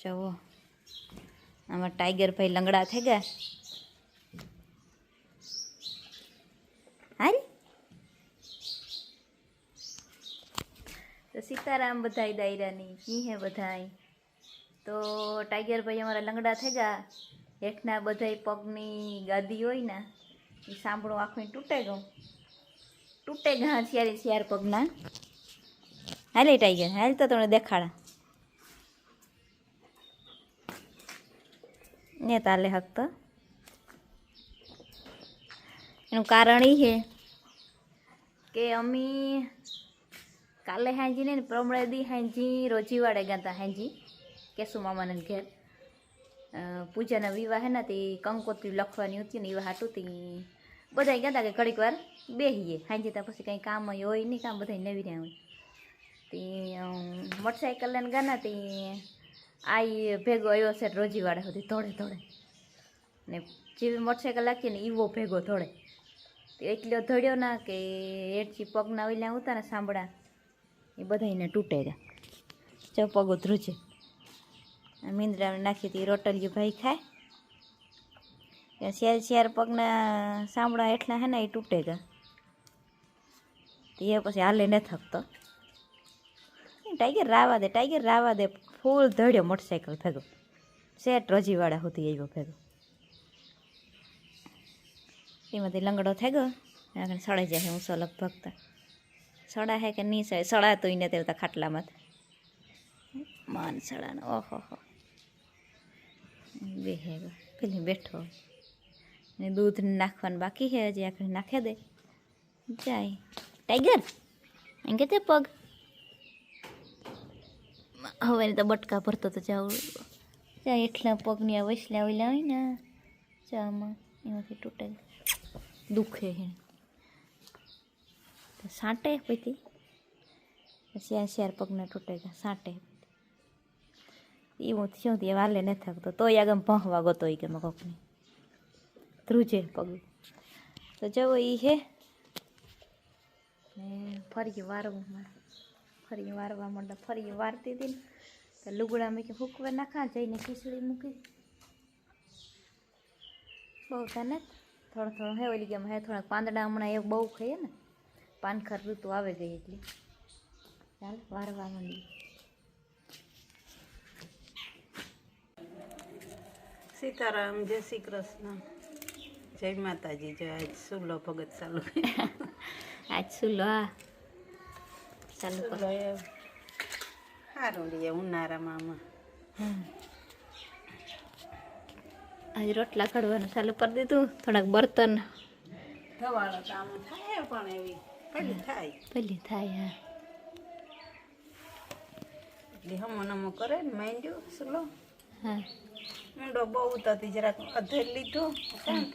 જુઓ આમાં ટાઈગર ભાઈ લંગડા થઈ ગયા. હારી તો સીતારામ બધાય દાયરાની કી હે બધાય. તો ટાઈગર ભાઈ અમારા લંગડા થઈ ગયા. હેઠના બધાય પગની ગાદી હોય ને એ સાંભળો આખું તૂટે ગયા શિયાર પગના. હાલે ટાઈગર હાલ તો તમને દેખાડા ને તાલે હક તો એનું કારણ એ છે કે અમી કાલે હાંજી ને પ્રમણે દી હાંજી રોજીવાડે ગયા હતા. હાંજી કેસુ મામાને ઘેર પૂજાના વિવાહ હે ને તે કંકોત્રી લખવાની હતી ને એવા હાટું તી બધા ગયા હતા કે ઘડીક વાર બેહીએ હાંજી ત્યાં પછી કંઈ કામ હોય નહીં, કામ બધા નવી રહ્યા હોય. તે મોટરસાઇકલ લઈને ગયા તે આ ભેગો આવ્યો છે રોજીવાડે સુધી ધોળે ને જેવી મોટરસાઇકલ રાખીએ ને એવો ભેગો ધોળે. એટલો ધોળ્યો ના કે હેઠથી પગના ઓઈલા ઉતા ને સાંભળા એ બધાને તૂટે ગયા. જો પગો ધ્રુજે મીંદડા નાખી હતી રોટલીઓ ભાઈ ખાય શેર પગના સાંભળા એટલા હે ને એ તૂટે ગયા. એ પછી હાલે ન થકતો. ટાઈગર રાવા દે ફૂલ ધડ્યો મોટરસાઇકલ ભેગો સેટ રોજીવાળા સુધી આવ્યો ભેગો. એમાંથી લંગડો થઈ ગયો આગળ સડાઈ જાય હું સો લગભગ સડા હે કે નહીં સડે સડા તો એને તેરતા ખાટલામાં માન સડાનો ઓહો બે હે પેલી બેઠો ને દૂધ નાખવાનું બાકી છે હજી આખરે નાખી દે જાય. ટાઈગર એમ કે તે પગ હવે તો બટકા ભરતો તો જાવ જાય એટલા પગની આ વસલા ઓઈલા હોય ને ચામાં એમાંથી તૂટે દુખે હે તો સાંટે પછી શેર પગને તૂટે ગયા સાંટે એવું થયું તે વાલે ન થકતો તોય આગળ ભણવા ગતો કે મેં કોકને ધ્રુજે પગ. તો જવો એ હે ને ફરી વારવા માંડે ફરી વારતી હતી ને તો લુગડા મેં કે ફૂકવા નાખા જઈને ખીચડી મૂકી બહુ તને થોડો હે ઓલી ગેમ હે થોડાક પાંદડા હમણાં એ બહુ ખાઈએ ને પાનખર ઋતુ આવે ગઈ એટલી ચાલ વારવા માંડી. સીતારામ જય શ્રી કૃષ્ણ જય માતાજી. જય આજ સુલો ભગત ચાલુ આજ સુલો ચાલુ કરો સારું રહીએ ઉનાળામાં. આજે રોટલા કાઢવાનું ચાલુ કરી દીધું. થોડાક બર્તન ધવાળો કામ થાય પણ એવી પેલી થાય હા એટલે હમો કરે ને માંડ્યું સુલો હા ઊંડો બહુ ઉતારતી જરાક અધેર લીધો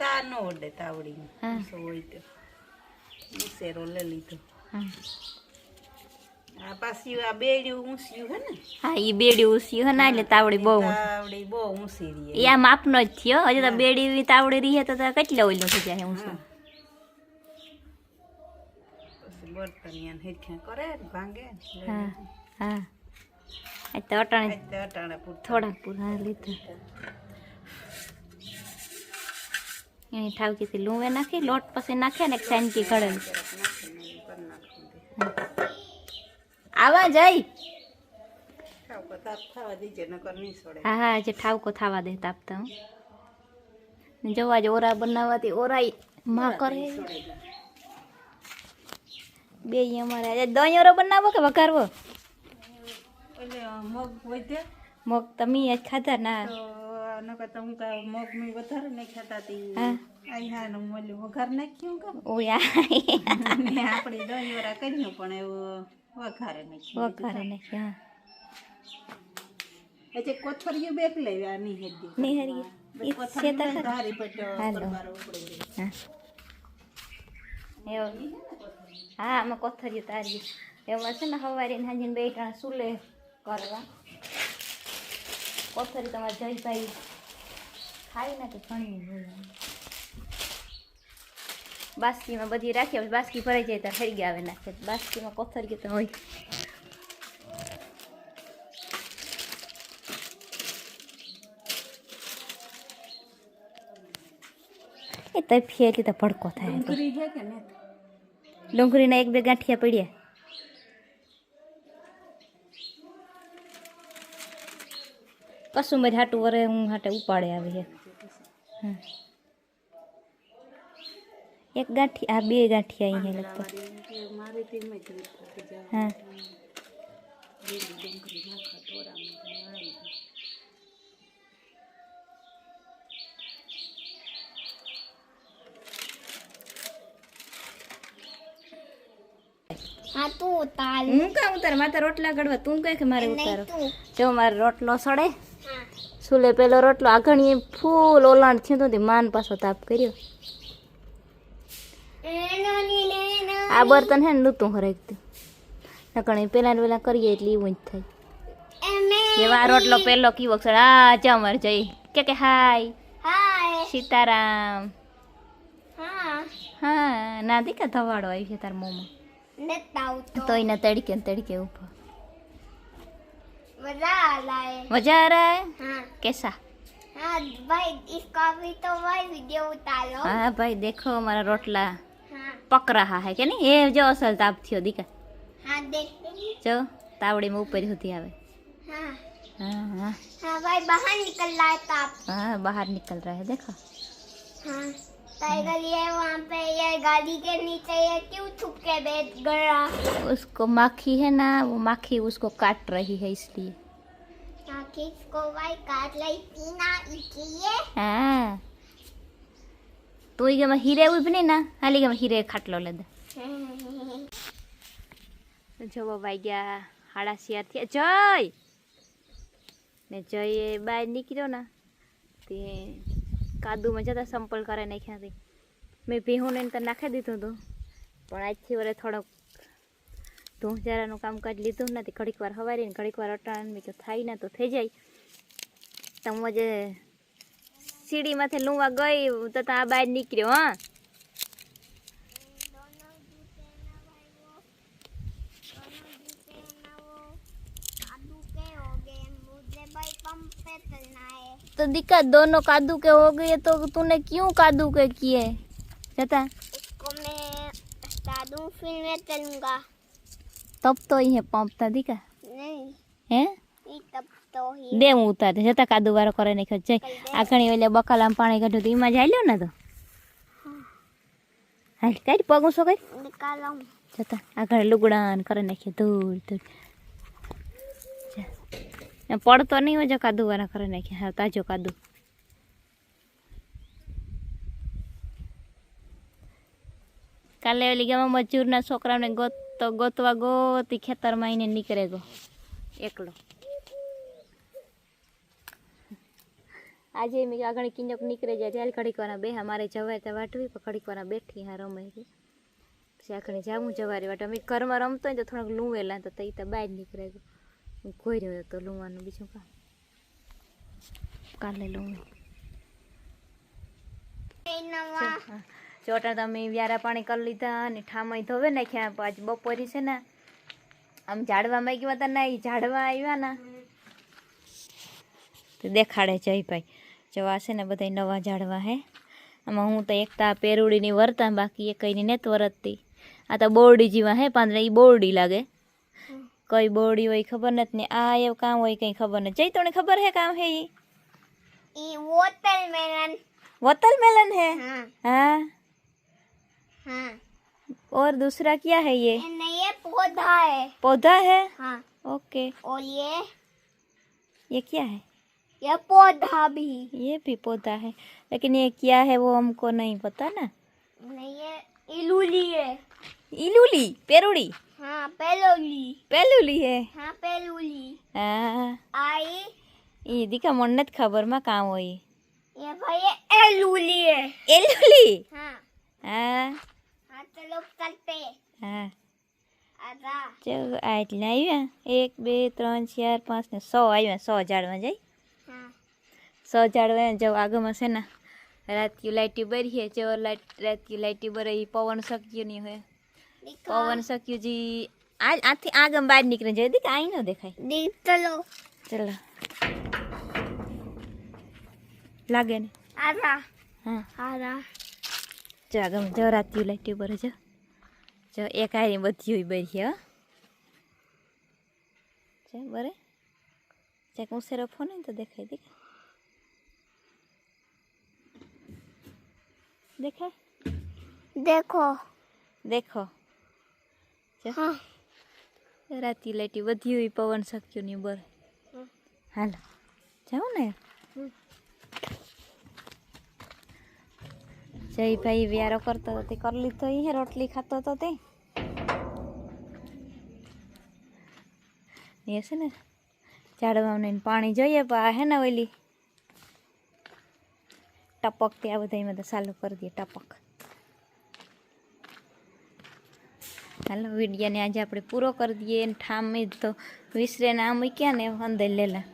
તા ન ઓડે તાવડીને હોય તો શેરો લઈ લીધો. આ પાછી આ બેડ્યું ઊંચ્યું હે ને હા એ બેડી ઊંચી હે ને એટલે તાવડી બહુ ઊંચી રહી. એ આ માપનો જ થયો. હજી તો બેડી તાવડી રહી તો કેટલા ઓઈલો થઈ જાય ઊંચું. પછી બર્તન હેઠ્યા કરે ને ભાંગે. હા હા આજ તો અટાણે થોડાક પૂરા લીધા. એની ઠાવકીથી લૂવે નાખી લોટ પછી નાખે ને એક સાંજી કળે આવા જાય. હા હા જે ઠાવકો થવા દે તાપતા જવા જ ઓરા બનાવવાથી ઓરાઈ માં કરે બે અમારે આજે દહીં બનાવો કે વઘારવો? મગ તમે આજ ખાધા ના મગ મેં વધારે નહીં ખાતા વઘાર નાખ્યું કે આપણે દહીં વરા કર્યું પણ એવું વઘારે નાખ્યું. એટલે કોથળીઓ બેક લેવી આ નિહરી હા અમે કોથળીઓ તારી એમાં છે ને સવારે હાજીને બે ટાણા સુલે કરવા કોથળી તમારે જયભાઈ ખાઈ ને કે ઘણી બાસ્કીમાં બધી રાખી બાસ્કી ભરાઈ જાય તો ફરી ગયા આવે નાખે બાસ્કીમાં કોથળી તો હોય. એ તપીએ એટલે તો ભડકો થાય તો. ડુંગળી છે કે નહીં? ડુંગળીના 1-2 ગાંઠિયા પડ્યા. કશું મેં હાટું વરે હું હાટે ઉપાડે આવી છે. હા 1 ગાંઠી આ 2 ગાંઠિયા અહીંયા લગભગ. મારે તેમાં જ રીતે જાવ. હા ડુંગળી નાખા તોરામાં. हाँ तू उतार હું કાં ઉતાર માતા રોટલા ઘડવા તું કહે કે મારે ઉતારો. तू જો મારો રોટલો સડે हाँ સુલે પેલો રોટલો આઘણી ફૂલ ઓલાણ થયું તો માન પાછો તાપ કર્યો. આ બર્તન હે ને નૂતું હરેકતું નકણી પેલા ને પેલા કરીએ એટલે એવું જ થાય. જેવા આ રોટલો પેલો કીવો સડ આ ચમર જઈ કે હાય हाय સીતારામ. हाँ હા ના દીકા ધવાડો આવી છે તાર મોમાં नेताऊ तो તો એના તડકે ને તડકે ઉભો. मजा आ रहा है મજા આ રહા હે हाँ કેસા. हाँ भाई इसका भी तो भाई वीडियो उतारो હા ભાઈ દેખો મારા રોટલા हाँ પક રહા હે કે નહીં. એ જો અસલ તાપ થયો દીકા हाँ देखते हैं જો તાવડીમાં ઉપર સુધી આવે. हाँ હા હા हाँ भाई बाहर निकल रहा है ताप हाँ बाहर निकल रहा है देखो. हाँ टाइगर ये वहाँ पे ये गाड़ी के नीचे ये क्यों छुप के बैठ गया उसको माखी है ना वो माखी उसको काट रही है इसलिए. ताकि इसको भाई काट लाई थी ना इसलिए हाँ तो ये मैं हीरे उभने ना हाली मैं हीरे खाटलो लेदे. જો વાઈ ગયા 7:30 થયા. જય ને જય બહાર નીકળ્યો ને તે કાદુમાં જતા સંપલ કરે નાખ્યા હતી. મેં ભીહુંને તો નાખી દીધું હતું પણ આજથી વરે થોડોક ધૂંજારાનું કામકાજ લીધું નથી. ઘડીક વાર હવારીને ઘડીક વાર અટાણ મેં તો થાય ના તો થઈ જાય. તો હું આજે સીડીમાંથી લુવા ગઈ તો આ બહાર નીકળ્યો. હા तो दिक्कत दोनों कादू के हो गए तो तूने क्यों कादू के किए जता. इसको मैं दादू फिर मैं चलूंगा तब तो ही है पंप था दिक्कत नहीं है ये तब तो ही दे હું ઉતારે જતા કાદુ વાળો કરે ને ખર્ચ આ ઘણી ઓલે બકાલામાં પાણી કાઢ્યું તો એમાં જાય લ્યો ને તો હાલ કાઢ પગું શું કરી निकालो જતા આ ઘરે લુગડા ને કરે નાખીએ ધૂળ ધૂળ પડતો નહીં હોય જો કાદુ વાળા કરે નાખીએ. હા તાજો કાદુ કાલે ઓલી ગામમાં મજૂરના છોકરાને ગોતવા ગોતી ખેતરમાં આવીને નીકળે ગો એકલો. આજે મેં આગળ કિંજક નીકળે જાય ત્યારે ઘડીક વાર બેહા મારે જવાય ત્યાં વાટવી પણ ઘડીક વાર બેઠી હા રમે પછી આખણે જાવું જવારી વાટ અમે ઘરમાં રમતો હોય તો થોડોક લૂવેલા તો તઈ તો બહાર નીકળે ગયો. હું કોઈ રહ્યો તો લૂવાનું બીજું કામ કાલે લૂવે. ચોટા તો અમે વ્યારા પાણી કરી લીધા અને ઠામાઈ ધોવે નાખ્યા. આજ બપોરી છે ને આમ ઝાડવામાં ગયા હતા ને એ ઝાડવા આવ્યા ને તો દેખાડે જયભાઈ જવા છે ને બધા નવા ઝાડવા હે. આમાં હું તો એકતા પેરુડીની વરતા બાકી એ કઈની નેત વરતતી. આ તો બોરડી જેવા હે પાંદડા એ બોરડી લાગે. કઈ બોરડી હોય ખબર નથી ને આ એવું કામ હોય કઈ ખબર નથી. જઈ તને ખબર હે કામ હે ये watermelon वोटरमेलन है. हाँ हाँ हाँ और दूसरा क्या है ये ये पौधा है पौधा है. हाँ ओके और ये क्या है ये पौधा भी ये भी पौधा है लेकिन ये क्या है वो हमको नहीं पता ना. नहीं ये इलूली है इलूली पेरुड़ी हाँ पेलोली पेलुली है. हाँ पेलूली हाँ आई ये दिखा मन નથી ખબર માં કામ હોય. ये भाई ये एलूली है एलुली हाँ हाँ हाँ चलो चलते हाँ आजा ચલો આટલા આવ્યા 1 2 3 4 5 ને 100 આવ્યા. 100 ઝાડવા જાય. हाँ 100 ઝાડવા જો આગમાં છે ને રાતકી લાઈટી બરી છે જો રાતકી લાઈટી બરે પવન શક્ય નહીં હોય. दिखा પવન શક્ય જી આથી આગમ બહાર નીકળે જાય દેખ આઈ ન દેખાય. चलो ચલો લાગે ને आजा હા आजा જો ગમે જો રાતી લાઈટ ઉપર જો જો એક આરી બધી હોય બરી હે છે બરે ચેક ઉસેરો ફોન ને તો દેખાય દેખાય देखो દેખો જો हाँ રાતી લાઈટી બધી હોય પવન શક્યો ની બર હાલો જાઉં ને જયભાઈ વ્યારો કરતો હતો તે કરી લીધો એ રોટલી ખાતો હતો તે એ છે ને ઝાડવાને પાણી જોઈએ પણ આ હે ને ઓલી ટપક ત્યાં બધા એમાં તો ચાલુ કરી દઈએ ટપક હાલો વિડીયોને આજે આપણે પૂરો કરી દઈએ ઠામ તો વિસરે ને આ મૂક્યા ને અંદર લેલા